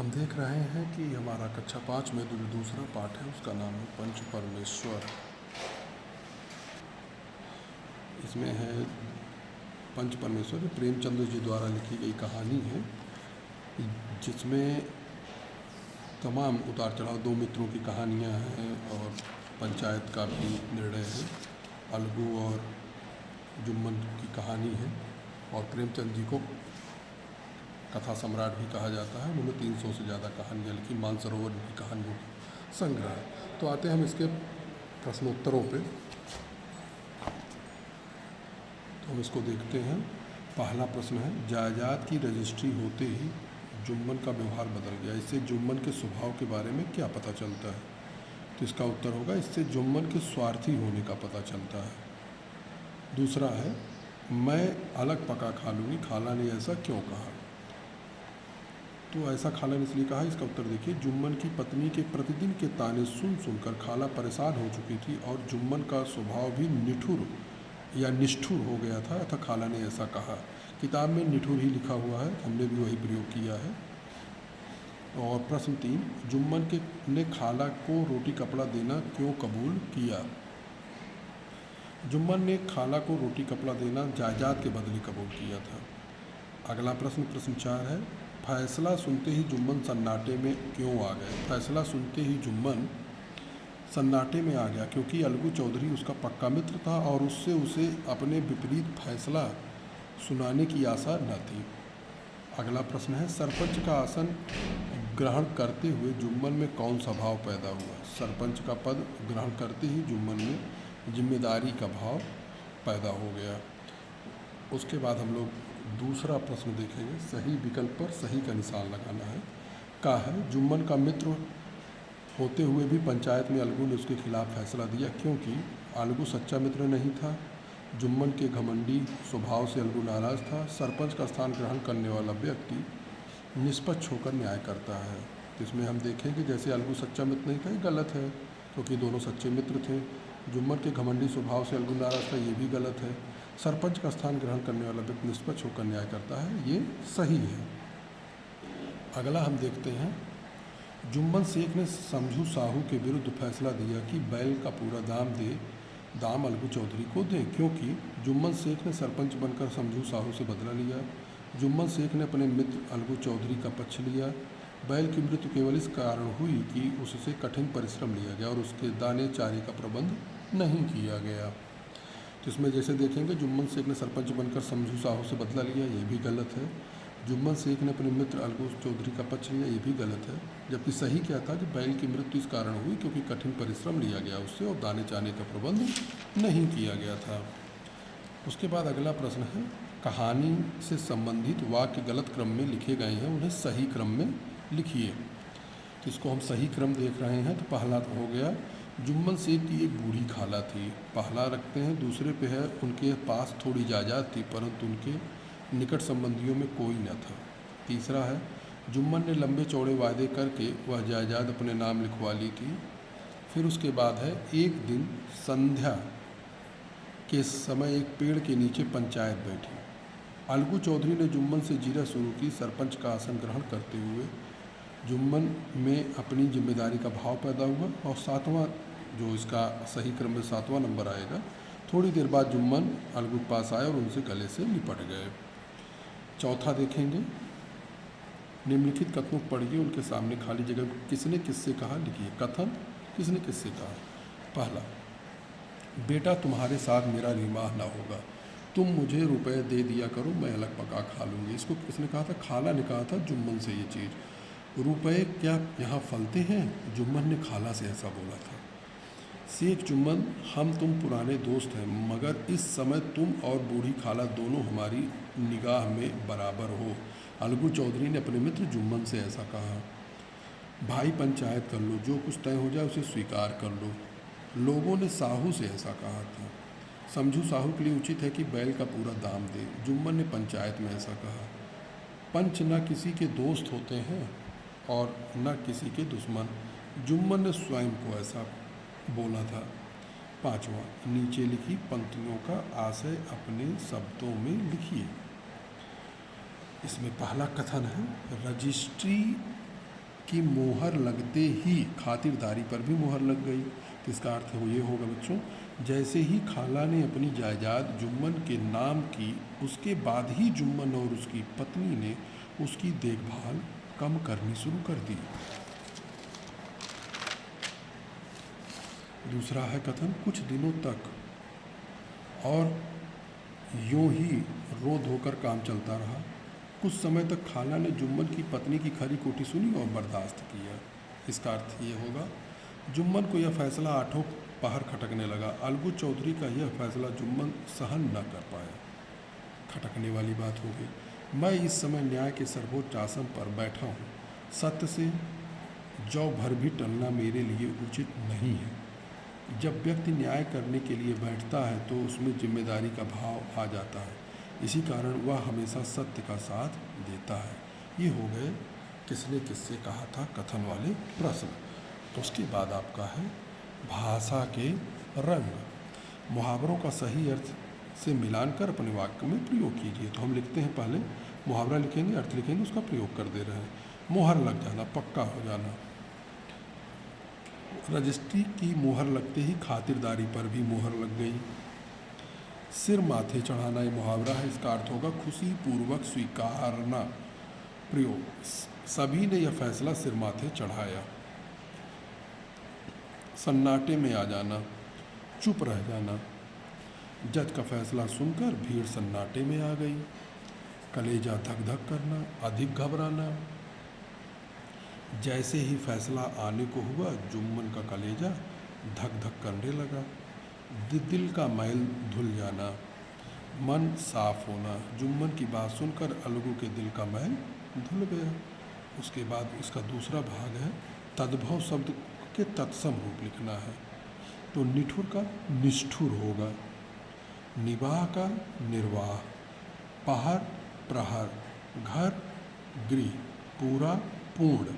हम देख रहे हैं कि हमारा कक्षा 5 में जो दूसरा पाठ है उसका नाम है पंच परमेश्वर। इसमें है पंच परमेश्वर, प्रेमचंद जी द्वारा लिखी गई कहानी है, जिसमें तमाम उतार चढ़ाव दो मित्रों की कहानियां हैं और पंचायत का भी निर्णय है। अलगू और जुम्मन की कहानी है और प्रेमचंद जी को कथा सम्राट भी कहा जाता है। उन्होंने 300 से ज़्यादा कहानियाँ लिखी, मानसरोवर की कहानियों का संग्रह है। तो आते हैं हम इसके प्रश्नोत्तरों पे। तो हम इसको देखते हैं। पहला प्रश्न है, जायदाद की रजिस्ट्री होते ही जुम्मन का व्यवहार बदल गया, इससे जुम्मन के स्वभाव के बारे में क्या पता चलता है? तो इसका उत्तर होगा, इससे जुम्मन के स्वार्थी होने का पता चलता है। दूसरा है, मैं अलग पका खा लूँगी, खाला ने ऐसा क्यों कहा? तो ऐसा खाला ने इसलिए कहा, इसका उत्तर देखिए, जुम्मन की पत्नी के प्रतिदिन के ताने सुन सुनकर खाला परेशान हो चुकी थी और जुम्मन का स्वभाव भी निठुर या निष्ठुर हो गया था, अतः खाला ने ऐसा कहा। किताब में निठुर ही लिखा हुआ है, हमने भी वही प्रयोग किया है। और प्रश्न 3, जुम्मन ने खाला को रोटी कपड़ा देना क्यों कबूल किया? जुम्मन ने खाला को रोटी कपड़ा देना जायदाद के बदले कबूल किया था। अगला प्रश्न 4 है, फैसला सुनते ही जुम्मन सन्नाटे में क्यों आ गए? फैसला सुनते ही जुम्मन सन्नाटे में आ गया क्योंकि अलगू चौधरी उसका पक्का मित्र था और उससे उसे अपने विपरीत फैसला सुनाने की आशा न थी। अगला प्रश्न है, सरपंच का आसन ग्रहण करते हुए जुम्मन में कौन सा भाव पैदा हुआ? सरपंच का पद ग्रहण करते ही जुम्मन में जिम्मेदारी का भाव पैदा हो गया। उसके बाद हम लोग दूसरा प्रश्न देखेंगे, सही विकल्प पर सही का निशान लगाना है। का है, जुम्मन का मित्र होते हुए भी पंचायत में अलगू ने उसके खिलाफ फैसला दिया क्योंकि अलगू सच्चा मित्र नहीं था। जुम्मन के घमंडी स्वभाव से अलगू नाराज था। सरपंच का स्थान ग्रहण करने वाला व्यक्ति निष्पक्ष होकर न्याय करता है। इसमें हम देखेंगे जैसे अलगू सच्चा मित्र नहीं था, ये गलत है क्योंकि दोनों सच्चे मित्र थे। जुम्मन के घमंडी स्वभाव से अलगू नाराज था, ये भी गलत है। सरपंच का स्थान ग्रहण करने वाला व्यक्ति निष्पक्ष होकर न्याय करता है, ये सही है। अगला हम देखते हैं, जुम्मन शेख ने समझू साहू के विरुद्ध फैसला दिया कि बैल का पूरा दाम अलगू चौधरी को दें क्योंकि जुम्मन शेख ने सरपंच बनकर समझू साहू से बदला लिया। जुम्मन शेख ने अपने मित्र अलगू चौधरी का पक्ष लिया। बैल की मृत्यु केवल इस कारण हुई कि उससे कठिन परिश्रम लिया गया और उसके दाने चारे का प्रबंध नहीं किया गया। तो इसमें जैसे देखेंगे, जुम्मन शेख ने सरपंच बनकर समझू साहू से बदला लिया, ये भी गलत है। जुम्मन शेख ने अपने मित्र अलगू चौधरी का पक्ष लिया, ये भी गलत है। जबकि सही क्या था कि बैल की मृत्यु इस कारण हुई क्योंकि कठिन परिश्रम लिया गया उससे और दाने चाने का प्रबंध नहीं किया गया था। उसके बाद अगला प्रश्न है, कहानी से संबंधित वाक्य गलत क्रम में लिखे गए हैं, उन्हें सही क्रम में लिखिए। तो इसको हम सही क्रम देख रहे हैं। तो पहला तो हो गया, जुम्मन शेख की एक बूढ़ी खाला थी, पहला रखते हैं। दूसरे पे है, उनके पास थोड़ी जायदाद थी परंतु उनके निकट संबंधियों में कोई न था। तीसरा है, जुम्मन ने लंबे चौड़े वायदे करके वह जायदाद अपने नाम लिखवा ली थी। फिर उसके बाद है, एक दिन संध्या के समय एक पेड़ के नीचे पंचायत बैठी। अलगू चौधरी ने जुम्मन से जीरा शुरू की। सरपंच का आसन ग्रहण करते हुए जुम्मन में अपनी जिम्मेदारी का भाव पैदा हुआ। और सातवां, जो इसका सही क्रम में 7वां नंबर आएगा, थोड़ी देर बाद जुम्मन अलगू के पास आए और उनसे गले से लिपट गए। चौथा देखेंगे, निम्नलिखित कथनों को पढ़िए, उनके सामने खाली जगह किसने किससे कहा लिखिए। कथन, किसने किससे कहा? पहला, बेटा तुम्हारे साथ मेरा रिवाह ना होगा, तुम मुझे रुपए दे दिया करो, मैं अलग पका खा लूँगी। इसको किसने कहा था? खाला ने कहा था जुम्मन से ये चीज़। रुपए क्या यहाँ फलते हैं? जुम्मन ने खाला से ऐसा बोला था। शेख जुम्मन, हम तुम पुराने दोस्त हैं मगर इस समय तुम और बूढ़ी खाला दोनों हमारी निगाह में बराबर हो। अलगू चौधरी ने अपने मित्र जुम्मन से ऐसा कहा। भाई पंचायत कर लो, जो कुछ तय हो जाए उसे स्वीकार कर लो। लोगों ने साहू से ऐसा कहा था। समझू साहू के लिए उचित है कि बैल का पूरा दाम दे। जुम्मन ने पंचायत में ऐसा कहा। पंच न किसी के दोस्त होते हैं और न किसी के दुश्मन। जुम्मन ने स्वयं को ऐसा बोला था। पांचवा, नीचे लिखी पंक्तियों का आशय अपने शब्दों में लिखिए। इसमें पहला कथन है, रजिस्ट्री कि मोहर लगते ही खातिरदारी पर भी मोहर लग गई। तो इसका अर्थ ये होगा बच्चों, जैसे ही खाला ने अपनी जायदाद जुम्मन के नाम की, उसके बाद ही जुम्मन और उसकी पत्नी ने उसकी देखभाल कम करनी शुरू कर दी। दूसरा है कथन, कुछ दिनों तक और यूं ही रो धोकर काम चलता रहा। कुछ समय तक खाला ने जुम्मन की पत्नी की खरी खोटी सुनी और बर्दाश्त किया। इसका अर्थ ये होगा, जुम्मन को यह फैसला आठों पहर खटकने लगा। अलगू चौधरी का यह फैसला जुम्मन सहन न कर पाया। खटकने वाली बात हो गई। मैं इस समय न्याय के सर्वोच्च आसन पर बैठा हूँ। सत्य से जौ भर भी टलना मेरे लिए उचित नहीं है। जब व्यक्ति न्याय करने के लिए बैठता है तो उसमें जिम्मेदारी का भाव आ जाता है। इसी कारण वह हमेशा सत्य का साथ देता है। ये हो गए किसने किससे कहा था कथन वाले प्रश्न। तो उसके बाद आपका है भाषा के रंग। मुहावरों का सही अर्थ से मिलान कर अपने वाक्य में प्रयोग कीजिए। तो हम लिखते हैं, पहले मुहावरा लिखेंगे, अर्थ लिखेंगे, उसका प्रयोग कर दे रहे हैं। मोहर लग जाना, पक्का हो जाना। रजिस्ट्री की मोहर लगते ही खातिरदारी पर भी मोहर लग गई। सिर माथे चढ़ाना ये मुहावरा है। इसका अर्थ होगा खुशी पूर्वक स्वीकारना। प्रयोग, सभी ने यह फैसला सिर माथे चढ़ाया। सन्नाटे में आ जाना, चुप रह जाना। जज का फैसला सुनकर भीड़ सन्नाटे में आ गई। कलेजा धक धक करना, अधिक घबराना। जैसे ही फैसला आने को हुआ, जुम्मन का कलेजा धक धक करने लगा। दिल का मैल धुल जाना, मन साफ होना। जुम्मन की बात सुनकर अलगू के दिल का मैल धुल गया। उसके बाद इसका दूसरा भाग है, तद्भव शब्द के तत्सम रूप लिखना है। तो निठुर का निष्ठुर होगा, निवाह का निर्वाह, पहर प्रहर, घर गृह, पूरा पूर्ण,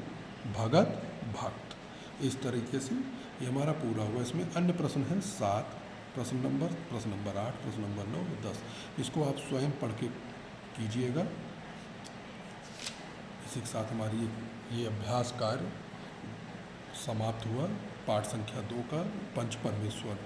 भगत भक्त। इस तरीके से ये हमारा पूरा हुआ। इसमें अन्य प्रश्न है 7 प्रश्न नंबर 8, प्रश्न नंबर 9, 10। इसको आप स्वयं पढ़ के कीजिएगा। इसी के साथ हमारी ये अभ्यास कार्य समाप्त हुआ। पाठ संख्या 2 का पंच परमेश्वर।